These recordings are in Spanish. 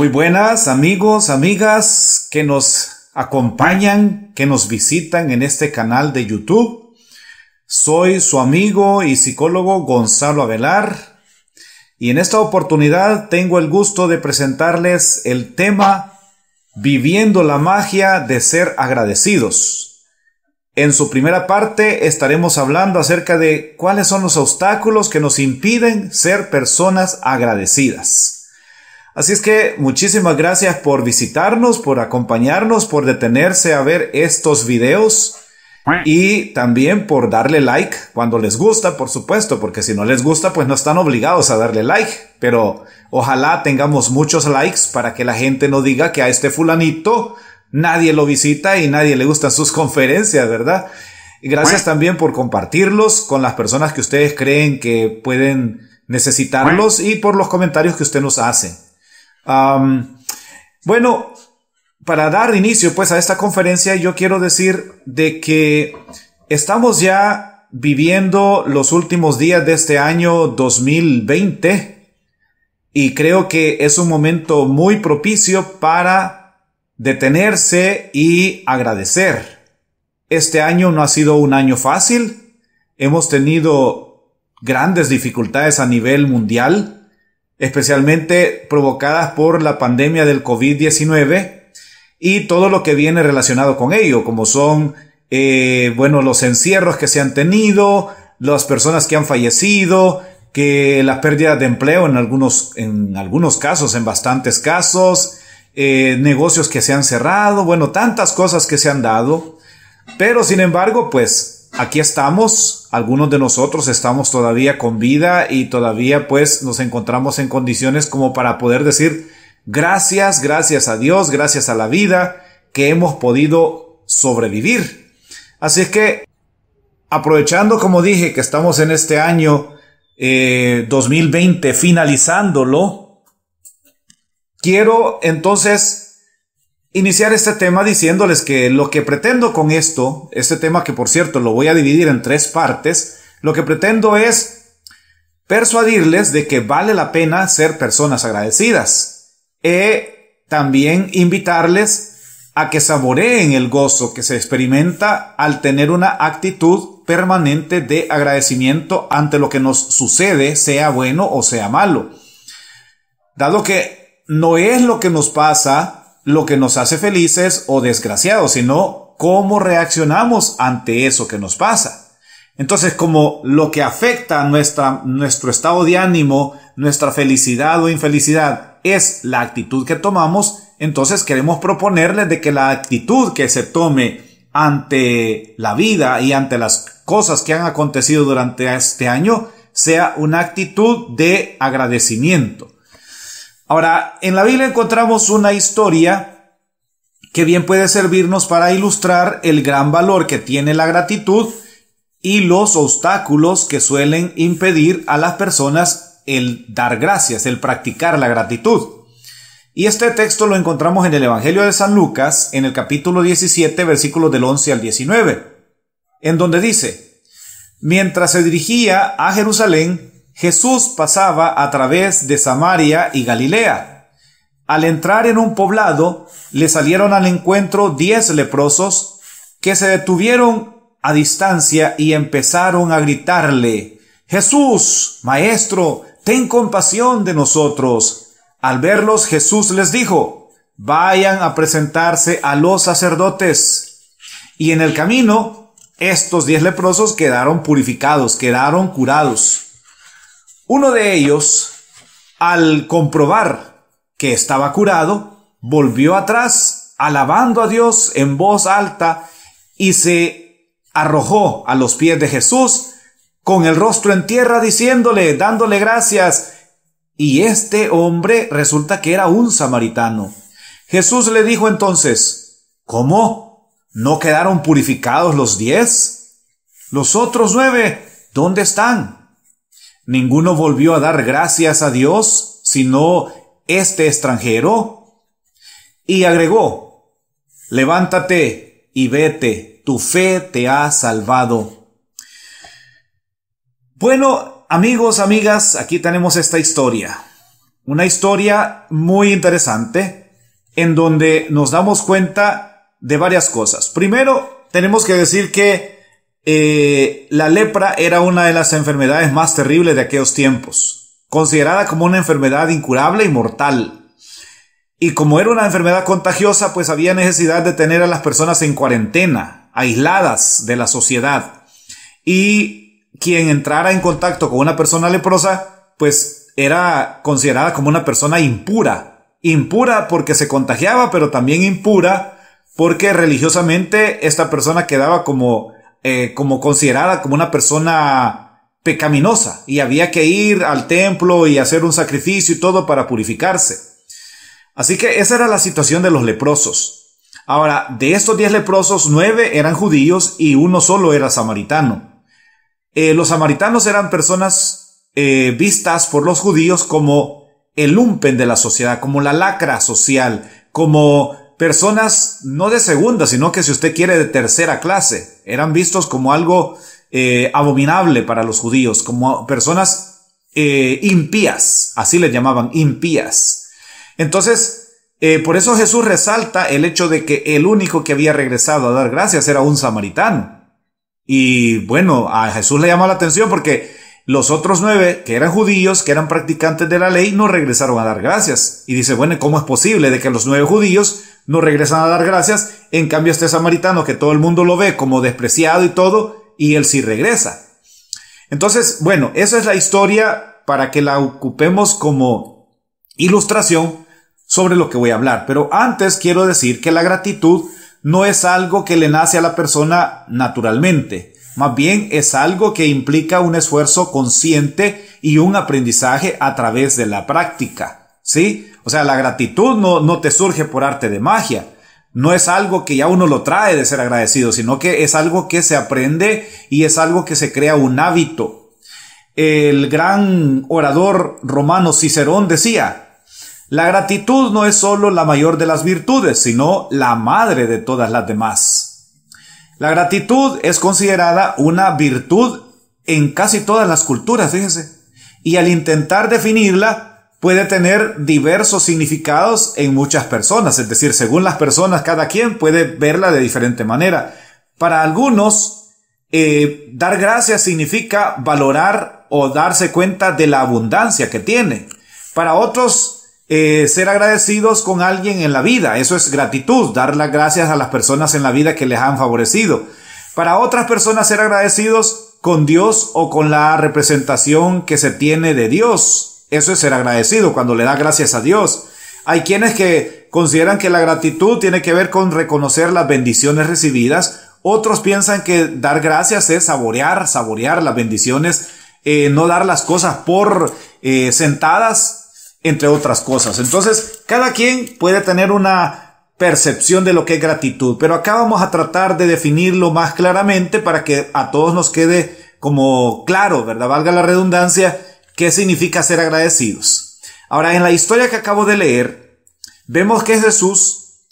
Muy buenas amigos, amigas que nos acompañan, que nos visitan en este canal de YouTube. Soy su amigo y psicólogo Gonzalo Avelar y en esta oportunidad tengo el gusto de presentarles el tema Viviendo la magia de ser agradecidos. En su primera parte estaremos hablando acerca de cuáles son los obstáculos que nos impiden ser personas agradecidas. Así es que muchísimas gracias por visitarnos, por acompañarnos, por detenerse a ver estos videos y también por darle like cuando les gusta, por supuesto, porque si no les gusta pues no están obligados a darle like, pero ojalá tengamos muchos likes para que la gente no diga que a este fulanito nadie lo visita y nadie le gustan sus conferencias, ¿verdad? Y gracias también por compartirlos con las personas que ustedes creen que pueden necesitarlos y por los comentarios que usted nos hace. Bueno, para dar inicio pues a esta conferencia yo quiero decir de que estamos ya viviendo los últimos días de este año 2020 y creo que es un momento muy propicio para detenerse y agradecer. Este año no ha sido un año fácil, hemos tenido grandes dificultades a nivel mundial, especialmente provocadas por la pandemia del COVID-19 y todo lo que viene relacionado con ello, como son, los encierros que se han tenido, las personas que han fallecido, que la pérdida de empleo en algunos casos, en bastantes casos, negocios que se han cerrado, tantas cosas que se han dado, pero sin embargo, pues, aquí estamos, algunos de nosotros estamos todavía con vida y todavía pues nos encontramos en condiciones como para poder decir gracias a Dios, gracias a la vida que hemos podido sobrevivir. Así es que aprovechando, como dije, que estamos en este año 2020 finalizándolo, quiero entonces iniciar este tema diciéndoles que lo que pretendo con este tema que por cierto lo voy a dividir en 3 partes, lo que pretendo es persuadirles de que vale la pena ser personas agradecidas y también invitarles a que saboreen el gozo que se experimenta al tener una actitud permanente de agradecimiento ante lo que nos sucede, sea bueno o sea malo. Dado que no es lo que nos pasa lo que nos hace felices o desgraciados, sino cómo reaccionamos ante eso que nos pasa. Entonces, como lo que afecta a nuestro estado de ánimo, nuestra felicidad o infelicidad es la actitud que tomamos, entonces queremos proponerles de que la actitud que se tome ante la vida y ante las cosas que han acontecido durante este año sea una actitud de agradecimiento. Ahora, en la Biblia encontramos una historia que bien puede servirnos para ilustrar el gran valor que tiene la gratitud y los obstáculos que suelen impedir a las personas el dar gracias, el practicar la gratitud. Y este texto lo encontramos en el Evangelio de San Lucas, en el capítulo 17, versículos del 11 al 19, en donde dice: mientras se dirigía a Jerusalén, Jesús pasaba a través de Samaria y Galilea. Al entrar en un poblado, le salieron al encuentro 10 leprosos que se detuvieron a distancia y empezaron a gritarle: Jesús, Maestro, ten compasión de nosotros. Al verlos, Jesús les dijo: vayan a presentarse a los sacerdotes. Y en el camino, estos 10 leprosos quedaron purificados, quedaron curados. Uno de ellos, al comprobar que estaba curado, volvió atrás, alabando a Dios en voz alta, y se arrojó a los pies de Jesús, con el rostro en tierra, dándole gracias. Y este hombre resulta que era un samaritano. Jesús le dijo entonces: ¿cómo? ¿No quedaron purificados los 10? ¿Los otros 9, dónde están? ¿Ninguno volvió a dar gracias a Dios, sino este extranjero? Y agregó: levántate y vete, tu fe te ha salvado. Bueno, amigos, amigas, aquí tenemos esta historia. Una historia muy interesante en donde nos damos cuenta de varias cosas. Primero, tenemos que decir que la lepra era una de las enfermedades más terribles de aquellos tiempos, considerada como una enfermedad incurable y mortal. Y como era una enfermedad contagiosa, pues había necesidad de tener a las personas en cuarentena, aisladas de la sociedad. Y quien entrara en contacto con una persona leprosa, pues era considerada como una persona impura. Impura porque se contagiaba, pero también impura porque religiosamente esta persona quedaba como considerada como una persona pecaminosa y había que ir al templo y hacer un sacrificio y todo para purificarse. Así que esa era la situación de los leprosos. Ahora, de estos 10 leprosos, 9 eran judíos y uno solo era samaritano. Los samaritanos eran personas vistas por los judíos como el lumpen de la sociedad, como la lacra social, como personas no de segunda, sino que si usted quiere de tercera clase. Eran vistos como algo abominable para los judíos, como personas impías, así les llamaban, impías. Entonces, por eso Jesús resalta el hecho de que el único que había regresado a dar gracias era un samaritano. Y bueno, a Jesús le llamó la atención porque los otros 9, que eran judíos, que eran practicantes de la ley, no regresaron a dar gracias. Y dice, bueno, ¿cómo es posible de que los 9 judíos no regresan a dar gracias? En cambio, este samaritano, que todo el mundo lo ve como despreciado y todo, y él sí regresa. Entonces, bueno, esa es la historia para que la ocupemos como ilustración sobre lo que voy a hablar. Pero antes quiero decir que la gratitud no es algo que le nace a la persona naturalmente. Más bien es algo que implica un esfuerzo consciente y un aprendizaje a través de la práctica, ¿sí? O sea, la gratitud no te surge por arte de magia. No es algo que ya uno lo trae de ser agradecido, sino que es algo que se aprende y es algo que se crea un hábito. El gran orador romano Cicerón decía, la gratitud no es solo la mayor de las virtudes, sino la madre de todas las demás. La gratitud es considerada una virtud en casi todas las culturas, fíjense. Y al intentar definirla, puede tener diversos significados en muchas personas. Es decir, según las personas, cada quien puede verla de diferente manera. Para algunos, dar gracias significa valorar o darse cuenta de la abundancia que tiene. Para otros, ser agradecidos con alguien en la vida, eso es gratitud, dar las gracias a las personas en la vida que les han favorecido. Para otras personas, ser agradecidos con Dios o con la representación que se tiene de Dios, eso es ser agradecido, cuando le da gracias a Dios. Hay quienes que consideran que la gratitud tiene que ver con reconocer las bendiciones recibidas. Otros piensan que dar gracias es saborear las bendiciones, no dar las cosas por sentadas, entre otras cosas. Entonces, cada quien puede tener una percepción de lo que es gratitud, pero acá vamos a tratar de definirlo más claramente para que a todos nos quede como claro, ¿verdad? Valga la redundancia, qué significa ser agradecidos. Ahora, en la historia que acabo de leer, vemos que Jesús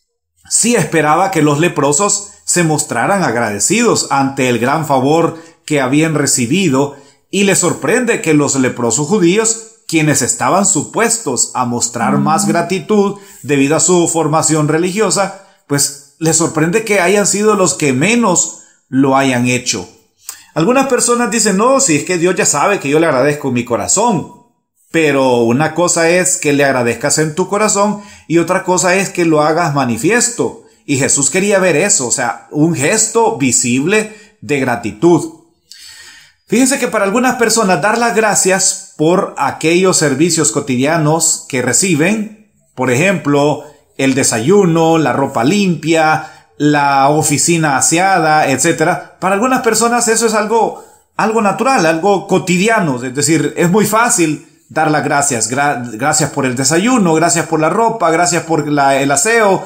sí esperaba que los leprosos se mostraran agradecidos ante el gran favor que habían recibido, y le sorprende que los leprosos judíos, quienes estaban supuestos a mostrar más gratitud debido a su formación religiosa, pues les sorprende que hayan sido los que menos lo hayan hecho. Algunas personas dicen, no, si es que Dios ya sabe que yo le agradezco en mi corazón. Pero una cosa es que le agradezcas en tu corazón y otra cosa es que lo hagas manifiesto. Y Jesús quería ver eso, o sea, un gesto visible de gratitud. Fíjense que para algunas personas dar las gracias por aquellos servicios cotidianos que reciben, por ejemplo, el desayuno, la ropa limpia, la oficina aseada, etcétera. Para algunas personas eso es algo natural, algo cotidiano, es decir, es muy fácil dar las gracias. Gracias por el desayuno, gracias por la ropa, gracias por el aseo.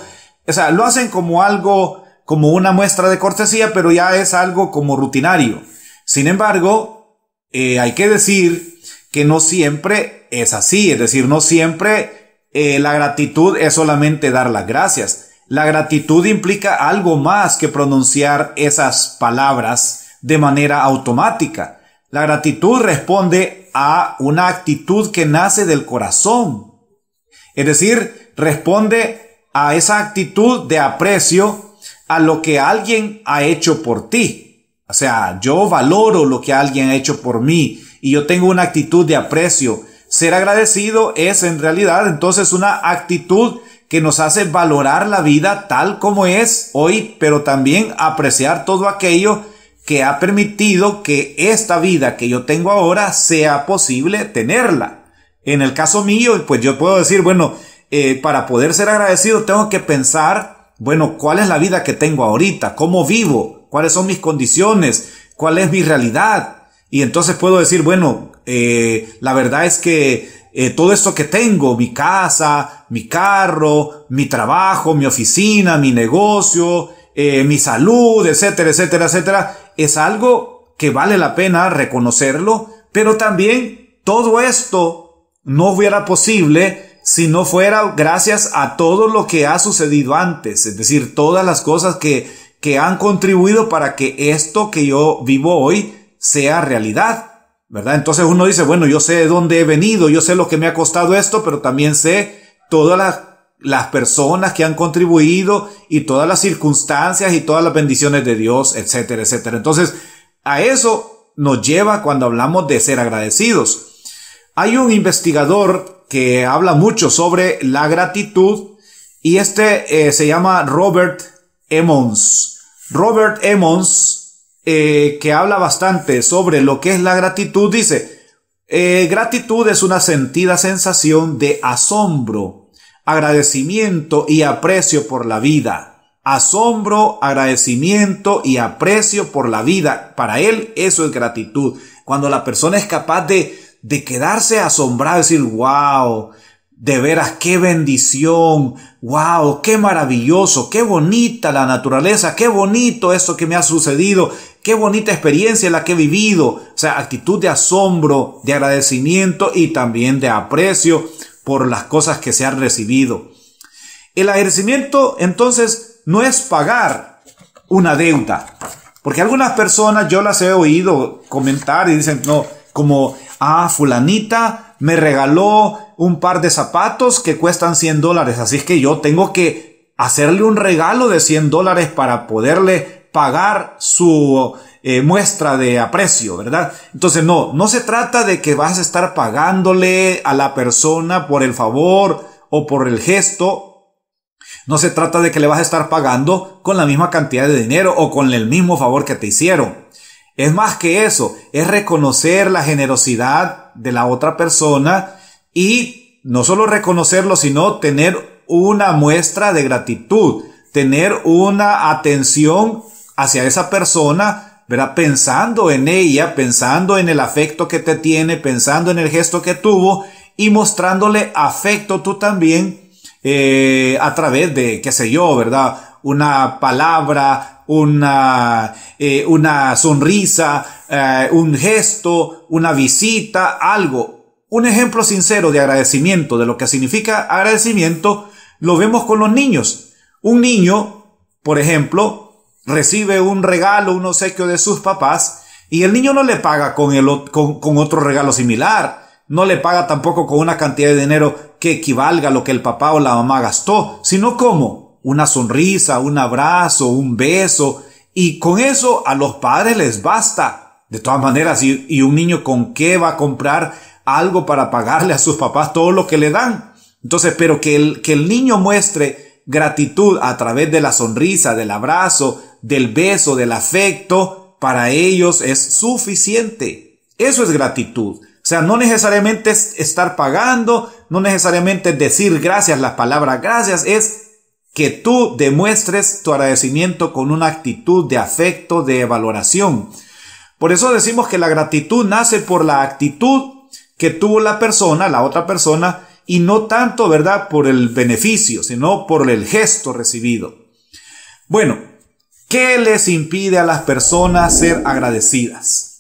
O sea, lo hacen como algo, como una muestra de cortesía, pero ya es algo como rutinario. Sin embargo, hay que decir que no siempre es así, es decir, no siempre la gratitud es solamente dar las gracias. La gratitud implica algo más que pronunciar esas palabras de manera automática. La gratitud responde a una actitud que nace del corazón. Es decir, responde a esa actitud de aprecio a lo que alguien ha hecho por ti. O sea, yo valoro lo que alguien ha hecho por mí y yo tengo una actitud de aprecio. Ser agradecido es en realidad entonces una actitud que nos hace valorar la vida tal como es hoy, pero también apreciar todo aquello que ha permitido que esta vida que yo tengo ahora sea posible tenerla. En el caso mío, pues yo puedo decir, bueno, para poder ser agradecido tengo que pensar, bueno, ¿cuál es la vida que tengo ahorita? ¿Cómo vivo? ¿Cuáles son mis condiciones? ¿Cuál es mi realidad? Y entonces puedo decir, bueno, la verdad es que todo esto que tengo, mi casa, mi carro, mi trabajo, mi oficina, mi negocio, mi salud, etcétera, etcétera, etcétera, es algo que vale la pena reconocerlo, pero también todo esto no hubiera posible si no fuera gracias a todo lo que ha sucedido antes, es decir, todas las cosas que han contribuido para que esto que yo vivo hoy sea realidad, ¿verdad? Entonces uno dice, bueno, yo sé de dónde he venido, yo sé lo que me ha costado esto, pero también sé todas las personas que han contribuido y todas las circunstancias y todas las bendiciones de Dios, etcétera, etcétera. Entonces, a eso nos lleva cuando hablamos de ser agradecidos. Hay un investigador que habla mucho sobre la gratitud y se llama Robert Emmons. Robert Emmons, que habla bastante sobre lo que es la gratitud, dice, gratitud es una sentida sensación de asombro, agradecimiento y aprecio por la vida. Asombro, agradecimiento y aprecio por la vida. Para él eso es gratitud. Cuando la persona es capaz de quedarse asombrado, decir, wow, de veras, qué bendición, wow, qué maravilloso, qué bonita la naturaleza, qué bonito esto que me ha sucedido, qué bonita experiencia la que he vivido. O sea, actitud de asombro, de agradecimiento y también de aprecio por las cosas que se han recibido. El agradecimiento, entonces, no es pagar una deuda, porque algunas personas yo las he oído comentar y dicen, no, como, fulanita me regaló un par de zapatos que cuestan $100, así es que yo tengo que hacerle un regalo de $100 para poderle pagar su muestra de aprecio, ¿verdad? Entonces no se trata de que vas a estar pagándole a la persona por el favor o por el gesto. No se trata de que le vas a estar pagando con la misma cantidad de dinero o con el mismo favor que te hicieron. Es más que eso, es reconocer la generosidad de la otra persona y no solo reconocerlo, sino tener una muestra de gratitud, tener una atención hacia esa persona, ¿verdad? Pensando en ella, pensando en el afecto que te tiene, pensando en el gesto que tuvo y mostrándole afecto tú también a través de, qué sé yo, ¿verdad? Una palabra, una sonrisa, un gesto, una visita, algo. Un ejemplo sincero de agradecimiento, de lo que significa agradecimiento, lo vemos con los niños. Un niño, por ejemplo, recibe un regalo, un obsequio de sus papás y el niño no le paga con otro regalo similar. No le paga tampoco con una cantidad de dinero que equivalga a lo que el papá o la mamá gastó, sino como una sonrisa, un abrazo, un beso, y con eso a los padres les basta. De todas maneras, ¿y un niño con qué va a comprar algo para pagarle a sus papás todo lo que le dan? Entonces, pero que el niño muestre gratitud a través de la sonrisa, del abrazo, del beso, del afecto, para ellos es suficiente. Eso es gratitud. O sea, no necesariamente es estar pagando, no necesariamente decir gracias, las palabras gracias, es que tú demuestres tu agradecimiento con una actitud de afecto, de valoración. Por eso decimos que la gratitud nace por la actitud que tuvo la persona, la otra persona, y no tanto, ¿verdad?, por el beneficio, sino por el gesto recibido. Bueno, ¿qué les impide a las personas ser agradecidas?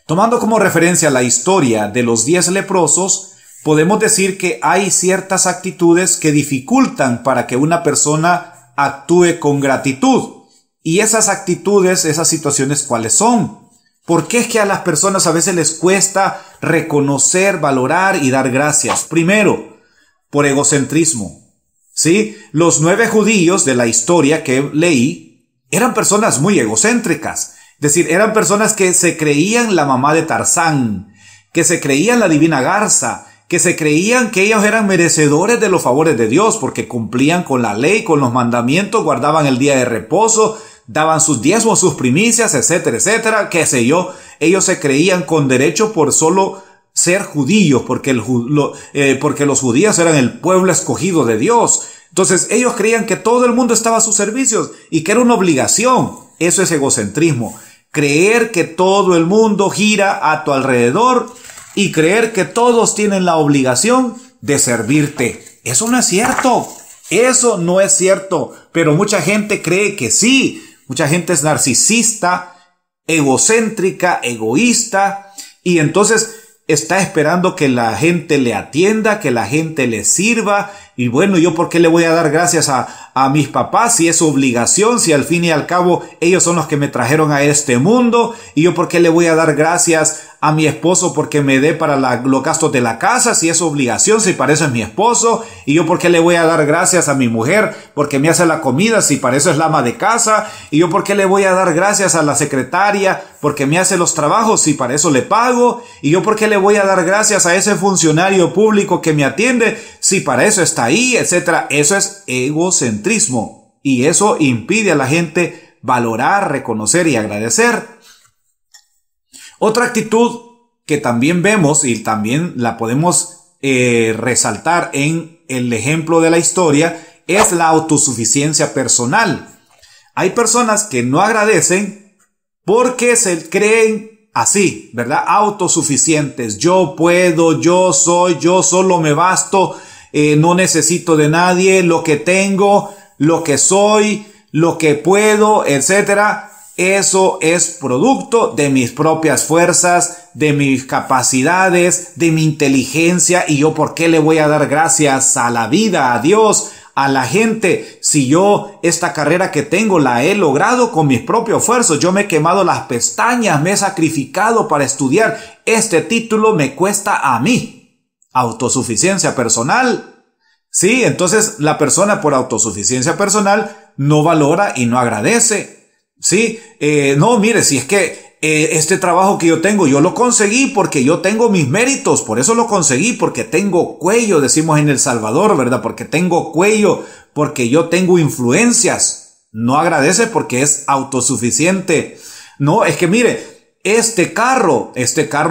Tomando como referencia la historia de los 10 leprosos, podemos decir que hay ciertas actitudes que dificultan para que una persona actúe con gratitud. Y esas actitudes, esas situaciones, ¿cuáles son? ¿Por qué es que a las personas a veces les cuesta reconocer, valorar y dar gracias? Primero, por egocentrismo. ¿Sí? Los 9 judíos de la historia que leí eran personas muy egocéntricas. Es decir, eran personas que se creían la mamá de Tarzán, que se creían la divina garza, que se creían que ellos eran merecedores de los favores de Dios porque cumplían con la ley, con los mandamientos, guardaban el día de reposo, daban sus diezmos, sus primicias, etcétera, etcétera, qué sé yo. Ellos se creían con derecho por solo ser judíos, porque los judíos eran el pueblo escogido de Dios. Entonces ellos creían que todo el mundo estaba a sus servicios y que era una obligación. Eso es egocentrismo. Creer que todo el mundo gira a tu alrededor y creer que todos tienen la obligación de servirte. Eso no es cierto. Eso no es cierto. Pero mucha gente cree que sí. Mucha gente es narcisista, egocéntrica, egoísta, y entonces está esperando que la gente le atienda, que la gente le sirva. Y bueno, ¿yo por qué le voy a dar gracias a mis papás si es su obligación, si al fin y al cabo ellos son los que me trajeron a este mundo? ¿Y yo por qué le voy a dar gracias a mi esposo porque me dé para los gastos de la casa, si es su obligación, si para eso es mi esposo? ¿Y yo por qué le voy a dar gracias a mi mujer porque me hace la comida, si para eso es la ama de casa? ¿Y yo por qué le voy a dar gracias a la secretaria porque me hace los trabajos, si para eso le pago? ¿Y yo por qué le voy a dar gracias a ese funcionario público que me atiende, si para eso está ahí, etcétera? Eso es egocentrismo y eso impide a la gente valorar, reconocer y agradecer. Otra actitud que también vemos y también la podemos resaltar en el ejemplo de la historia es la autosuficiencia personal. Hay personas que no agradecen porque se creen así, ¿verdad? Autosuficientes. Yo puedo, yo soy, yo solo me basto, no necesito de nadie, lo que tengo, lo que soy, lo que puedo, etcétera. Eso es producto de mis propias fuerzas, de mis capacidades, de mi inteligencia. ¿Y yo por qué le voy a dar gracias a la vida, a Dios, a la gente, si yo esta carrera que tengo la he logrado con mis propios esfuerzos? Yo me he quemado las pestañas, me he sacrificado para estudiar. Este título me cuesta a mí. Autosuficiencia personal. Sí, entonces la persona por autosuficiencia personal no valora y no agradece. Sí, no, mire, si es que este trabajo que yo tengo, yo lo conseguí porque yo tengo mis méritos, por eso lo conseguí, porque tengo cuello, decimos en El Salvador, ¿verdad? Porque tengo cuello, porque yo tengo influencias. No agradece porque es autosuficiente. No, es que mire, este carro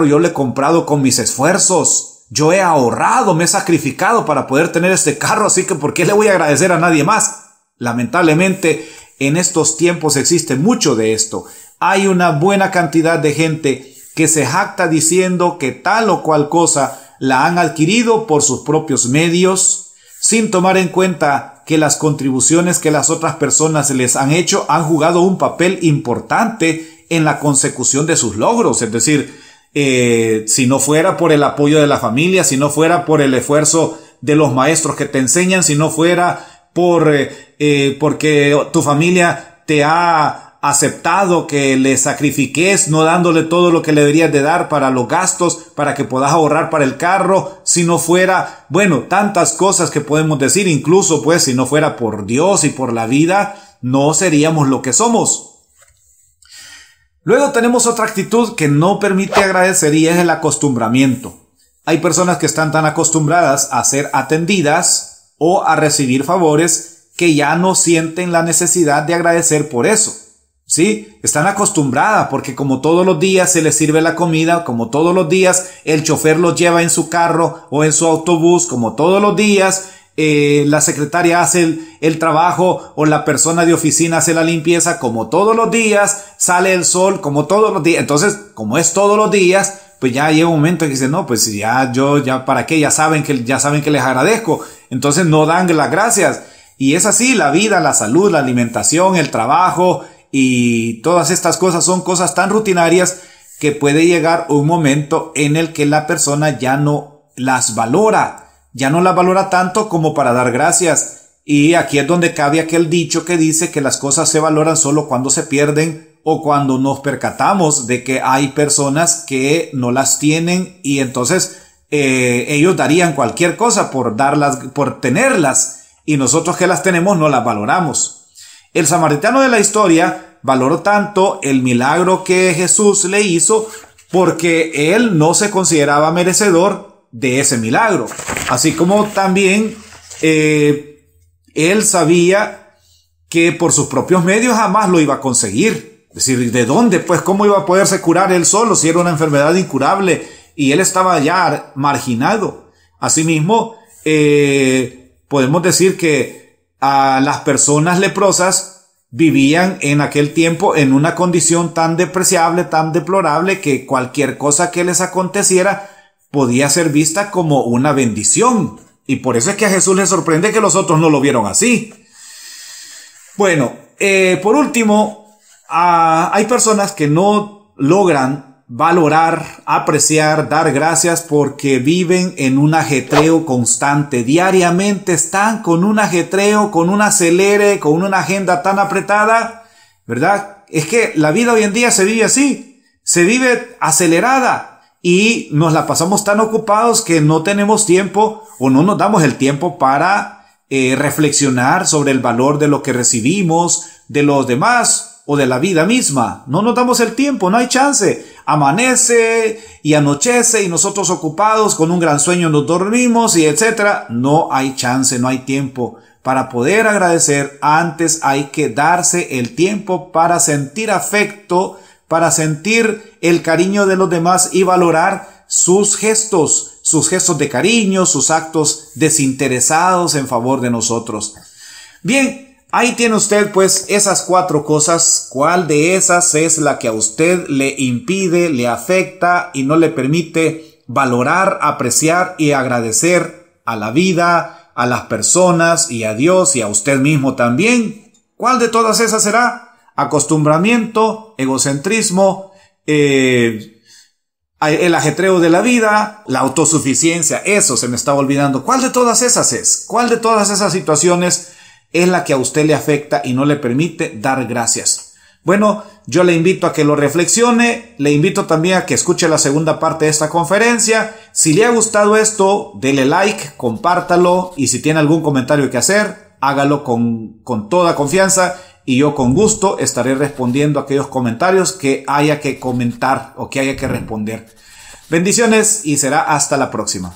yo lo he comprado con mis esfuerzos. Yo he ahorrado, me he sacrificado para poder tener este carro, así que ¿por qué le voy a agradecer a nadie más? Lamentablemente, en estos tiempos existe mucho de esto. Hay una buena cantidad de gente que se jacta diciendo que tal o cual cosa la han adquirido por sus propios medios, sin tomar en cuenta que las contribuciones que las otras personas les han hecho han jugado un papel importante en la consecución de sus logros. Es decir, si no fuera por el apoyo de la familia, si no fuera por el esfuerzo de los maestros que te enseñan, si no fuera porque tu familia te ha aceptado que le sacrifiques no dándole todo lo que le deberías de dar para los gastos, para que puedas ahorrar para el carro, si no fuera, bueno, tantas cosas que podemos decir, incluso pues si no fuera por Dios y por la vida, no seríamos lo que somos. Luego tenemos otra actitud que no permite agradecer y es el acostumbramiento. Hay personas que están tan acostumbradas a ser atendidas o a recibir favores que ya no sienten la necesidad de agradecer por eso. ¿Sí? Están acostumbradas porque como todos los días se les sirve la comida, como todos los días el chofer los lleva en su carro o en su autobús, como todos los días la secretaria hace el trabajo o la persona de oficina hace la limpieza, como todos los días sale el sol, como todos los días. Entonces, como es todos los días, pues ya llega un momento que dicen, no, pues ya para qué, ya saben que les agradezco. Entonces no dan las gracias. Y es así, la vida, la salud, la alimentación, el trabajo y todas estas cosas son cosas tan rutinarias que puede llegar un momento en el que la persona ya no las valora tanto como para dar gracias. Y aquí es donde cabe aquel dicho que dice que las cosas se valoran solo cuando se pierden o cuando nos percatamos de que hay personas que no las tienen y entonces ellos darían cualquier cosa por tenerlas, y nosotros que las tenemos no las valoramos. El samaritano de la historia valoró tanto el milagro que Jesús le hizo porque él no se consideraba merecedor de ese milagro. Así como también él sabía que por sus propios medios jamás lo iba a conseguir. Es decir, ¿de dónde? Pues, ¿cómo iba a poderse curar él solo si era una enfermedad incurable y él estaba ya marginado? Asimismo, podemos decir que a las personas leprosas vivían en aquel tiempo en una condición tan despreciable, tan deplorable, que cualquier cosa que les aconteciera podía ser vista como una bendición. Y por eso es que a Jesús le sorprende que los otros no lo vieron así. Bueno, por último, hay personas que no logran valorar, apreciar, dar gracias porque viven en un ajetreo constante. Diariamente están con un ajetreo, con un acelere, con una agenda tan apretada, ¿verdad? Es que la vida hoy en día se vive así, se vive acelerada y nos la pasamos tan ocupados que no tenemos tiempo o no nos damos el tiempo para reflexionar sobre el valor de lo que recibimos, de los demás o de la vida misma. No nos damos el tiempo, no hay chance. Amanece y anochece y nosotros ocupados con un gran sueño nos dormimos y etcétera. No hay chance, no hay tiempo. Para poder agradecer, antes hay que darse el tiempo para sentir afecto, para sentir el cariño de los demás y valorar sus gestos de cariño, sus actos desinteresados en favor de nosotros. Bien, ahí tiene usted pues esas 4 cosas. ¿Cuál de esas es la que a usted le impide, le afecta y no le permite valorar, apreciar y agradecer a la vida, a las personas y a Dios y a usted mismo también? ¿Cuál de todas esas será? Acostumbramiento, egocentrismo, el ajetreo de la vida, la autosuficiencia. Eso se me estaba olvidando. ¿Cuál de todas esas es? ¿Cuál de todas esas situaciones es la que a usted le afecta y no le permite dar gracias? Bueno, yo le invito a que lo reflexione, le invito también a que escuche la segunda parte de esta conferencia. Si le ha gustado esto, dele like, compártalo y si tiene algún comentario que hacer, hágalo con toda confianza y yo con gusto estaré respondiendo a aquellos comentarios que haya que comentar o que haya que responder. Bendiciones y será hasta la próxima.